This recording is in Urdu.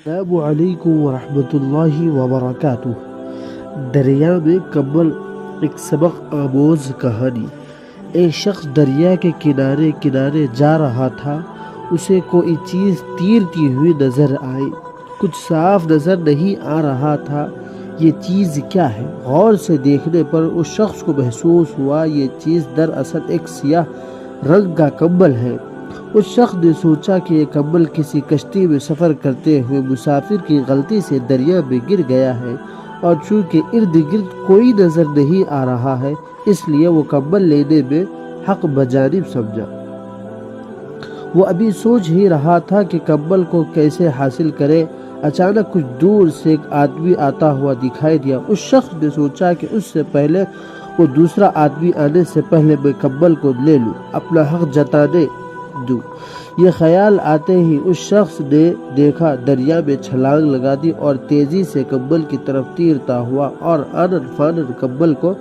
السلام علیکم ورحمۃ اللہ وبرکاتہ۔ دریا میں کمبل، ایک سبق آموز کہانی۔ ایک شخص دریا کے کنارے جا رہا تھا۔ اسے کوئی چیز تیرتی ہوئی نظر آئی۔ کچھ صاف نظر نہیں آ رہا تھا۔ یہ چیز کیا ہے؟ غور سے دیکھنے پر اس شخص کو محسوس ہوا یہ چیز دراصل ایک سیاہ رنگ کا کمبل ہے۔ اس شخص نے سوچا کہ یہ کمبل کسی کشتی میں سفر کرتے ہوئے مسافر کی غلطی سے دریا میں گر گیا ہے، اور چونکہ ارد گرد کوئی نظر نہیں آ رہا ہے، اس لیے وہ کمبل لینے میں حق بجانب سمجھا۔ وہ ابھی سوچ ہی رہا تھا کہ کمبل کو کیسے حاصل کرے، اچانک کچھ دور سے ایک آدمی آتا ہوا دکھائی دیا۔ اس شخص نے سوچا کہ اس سے پہلے وہ دوسرا آدمی آنے سے پہلے میں کمبل کو لے لوں، اپنا حق جتانے دوں۔ یہ خیال آتے ہی اس شخص نے دیکھا دریا میں چھلانگ لگا دی اور تیزی سے کمبل کی طرف تیرتا ہوا اور آنن فانن کمبل کو